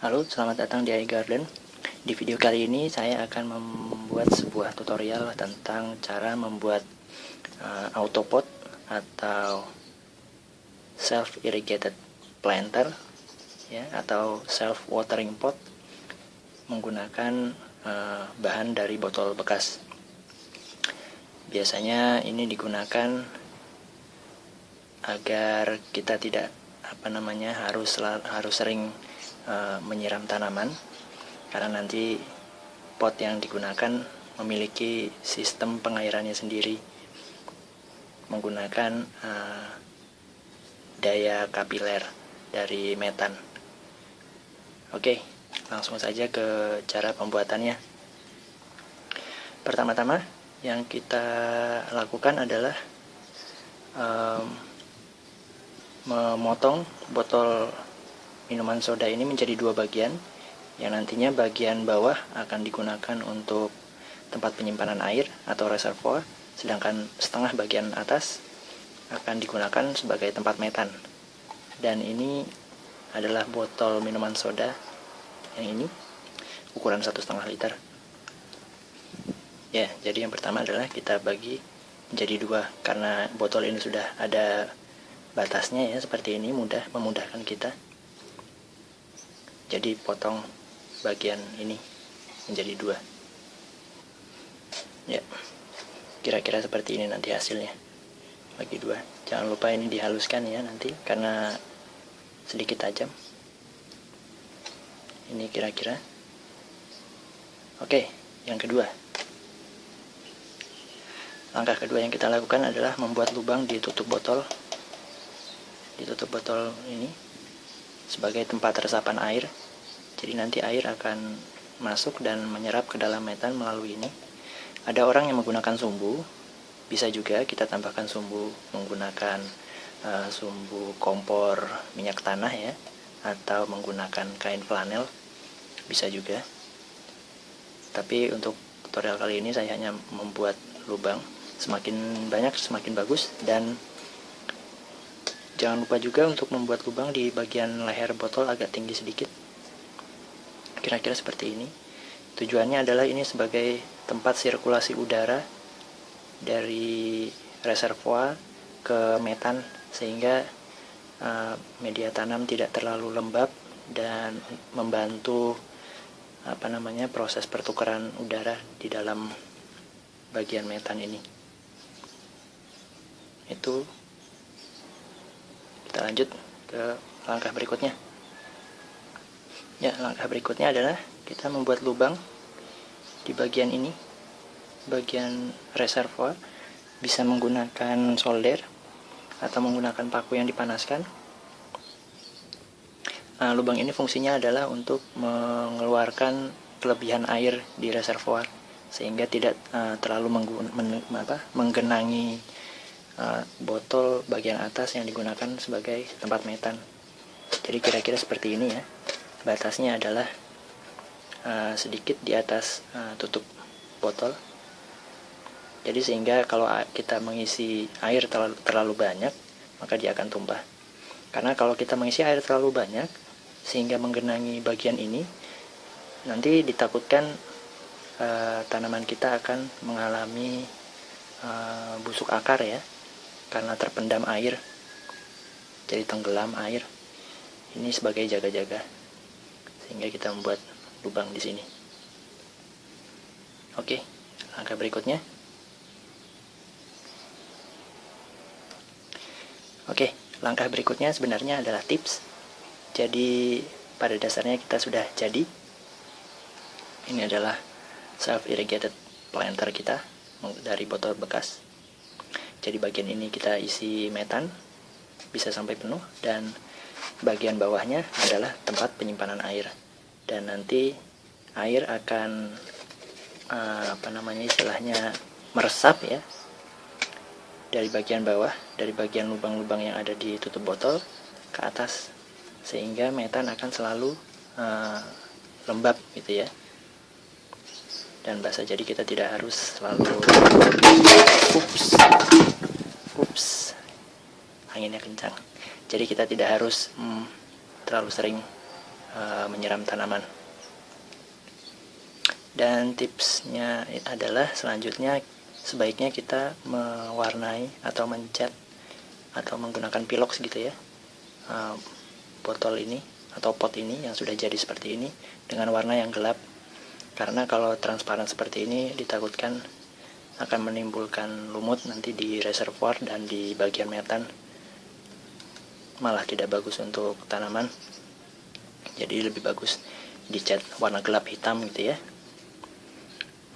Halo, selamat datang di iGarden. Di video kali ini saya akan membuat sebuah tutorial tentang cara membuat autopot atau self irrigated planter ya, atau self watering pot menggunakan bahan dari botol bekas. Biasanya ini digunakan agar kita tidak harus sering menyiram tanaman, karena nanti pot yang digunakan memiliki sistem pengairannya sendiri menggunakan daya kapiler dari metan. Oke, langsung saja ke cara pembuatannya. Pertama-tama yang kita lakukan adalah memotong botol minuman soda ini menjadi dua bagian, yang nantinya bagian bawah akan digunakan untuk tempat penyimpanan air atau reservoir, sedangkan setengah bagian atas akan digunakan sebagai tempat metan. Dan ini adalah botol minuman soda yang ini, ukuran 1,5 liter. Ya, jadi yang pertama adalah kita bagi menjadi dua, karena botol ini sudah ada batasnya ya, seperti ini, memudahkan kita. Jadi potong bagian ini menjadi dua. Ya, kira-kira seperti ini nanti hasilnya, bagi dua. Jangan lupa ini dihaluskan ya nanti, karena sedikit tajam. Ini kira-kira. Oke, yang kedua. Langkah kedua yang kita lakukan adalah membuat lubang di tutup botol. Di tutup botol ini sebagai tempat resapan air. Jadi nanti air akan masuk dan menyerap ke dalam metan melalui ini. Ada orang yang menggunakan sumbu, bisa juga kita tambahkan sumbu menggunakan sumbu kompor minyak tanah ya, atau menggunakan kain flanel, bisa juga. Tapi untuk tutorial kali ini saya hanya membuat lubang. Semakin banyak semakin bagus, dan jangan lupa juga untuk membuat lubang di bagian leher botol agak tinggi sedikit, kira-kira seperti ini. Tujuannya adalah ini sebagai tempat sirkulasi udara dari reservoir ke metan, sehingga media tanam tidak terlalu lembab dan membantu proses pertukaran udara di dalam bagian metan ini. Itu. Kita lanjut ke langkah berikutnya. Ya, langkah berikutnya adalah kita membuat lubang di bagian ini, bagian reservoir. Bisa menggunakan solder atau menggunakan paku yang dipanaskan. Lubang ini fungsinya adalah untuk mengeluarkan kelebihan air di reservoir, sehingga tidak terlalu menggenangi botol bagian atas yang digunakan sebagai tempat metan. Jadi kira-kira seperti ini ya. Batasnya adalah sedikit di atas tutup botol. Jadi sehingga kalau kita mengisi air terlalu banyak, maka dia akan tumpah. Karena kalau kita mengisi air terlalu banyak sehingga menggenangi bagian ini, nanti ditakutkan tanaman kita akan mengalami busuk akar ya, karena terpendam air, jadi tenggelam air. Ini sebagai jaga-jaga, sehingga kita membuat lubang di sini. Oke, langkah berikutnya. Oke, langkah berikutnya sebenarnya adalah tips. Jadi pada dasarnya kita sudah jadi. Ini adalah self irrigated planter kita dari botol bekas. Jadi bagian ini kita isi metan, bisa sampai penuh, dan bagian bawahnya adalah tempat penyimpanan air. Dan nanti air akan istilahnya meresap ya, dari bagian bawah, dari bagian lubang-lubang yang ada di tutup botol ke atas, sehingga metan akan selalu lembab gitu ya, dan basah. Jadi kita tidak harus selalu anginnya kencang. Jadi kita tidak harus terlalu sering menyiram tanaman. Dan tipsnya adalah selanjutnya sebaiknya kita mewarnai atau mencat atau menggunakan pilox gitu ya, botol ini atau pot ini yang sudah jadi seperti ini dengan warna yang gelap, karena kalau transparan seperti ini ditakutkan akan menimbulkan lumut nanti di reservoir dan di bagian metan, malah tidak bagus untuk tanaman. Jadi lebih bagus dicat warna gelap hitam gitu ya,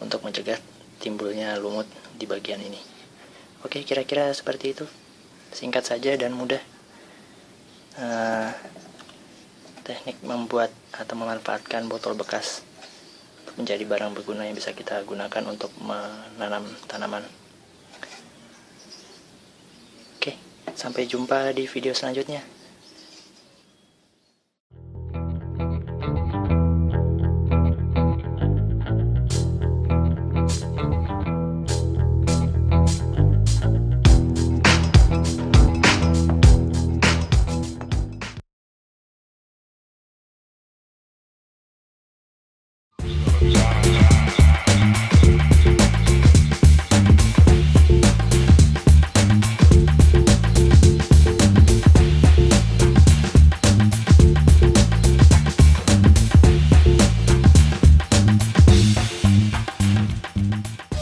untuk mencegah timbulnya lumut di bagian ini. Oke, kira-kira seperti itu. Singkat saja dan mudah. Teknik membuat atau memanfaatkan botol bekas menjadi barang berguna yang bisa kita gunakan untuk menanam tanaman. Oke, sampai jumpa di video selanjutnya.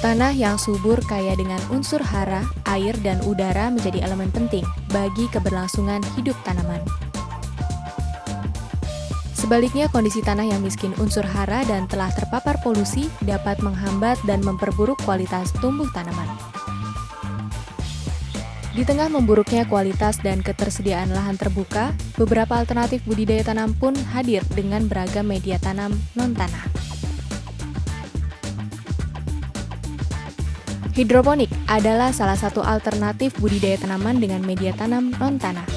Tanah yang subur kaya dengan unsur hara, air, dan udara menjadi elemen penting bagi keberlangsungan hidup tanaman. Sebaliknya, kondisi tanah yang miskin unsur hara dan telah terpapar polusi dapat menghambat dan memperburuk kualitas tumbuh tanaman. Di tengah memburuknya kualitas dan ketersediaan lahan terbuka, beberapa alternatif budidaya tanam pun hadir dengan beragam media tanam non-tanah. Hidroponik adalah salah satu alternatif budidaya tanaman dengan media tanam non-tanah.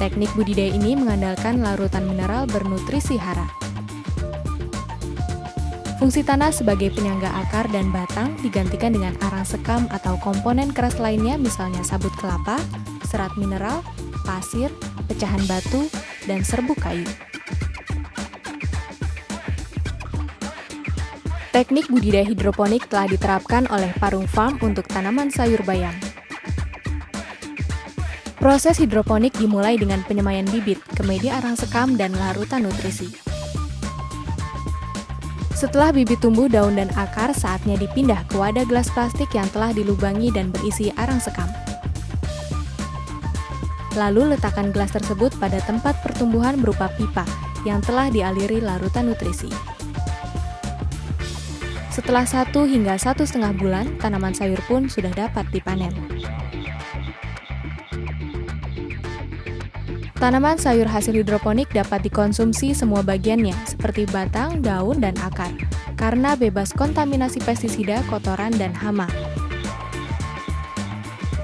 Teknik budidaya ini mengandalkan larutan mineral bernutrisi hara. Fungsi tanah sebagai penyangga akar dan batang digantikan dengan arang sekam atau komponen keras lainnya, misalnya sabut kelapa, serat mineral, pasir, pecahan batu, dan serbuk kayu. Teknik budidaya hidroponik telah diterapkan oleh Parung Farm untuk tanaman sayur bayam. Proses hidroponik dimulai dengan penyemaian bibit ke media arang sekam dan larutan nutrisi. Setelah bibit tumbuh daun dan akar, saatnya dipindah ke wadah gelas plastik yang telah dilubangi dan berisi arang sekam. Lalu letakkan gelas tersebut pada tempat pertumbuhan berupa pipa yang telah dialiri larutan nutrisi. Setelah 1 hingga 1,5 bulan, tanaman sayur pun sudah dapat dipanen. Tanaman sayur hasil hidroponik dapat dikonsumsi semua bagiannya, seperti batang, daun, dan akar, karena bebas kontaminasi pestisida, kotoran, dan hama.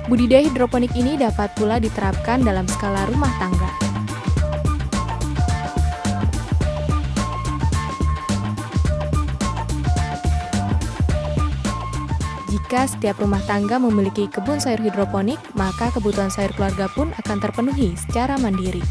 Budidaya hidroponik ini dapat pula diterapkan dalam skala rumah tangga. Jika setiap rumah tangga memiliki kebun sayur hidroponik, maka kebutuhan sayur keluarga pun akan terpenuhi secara mandiri.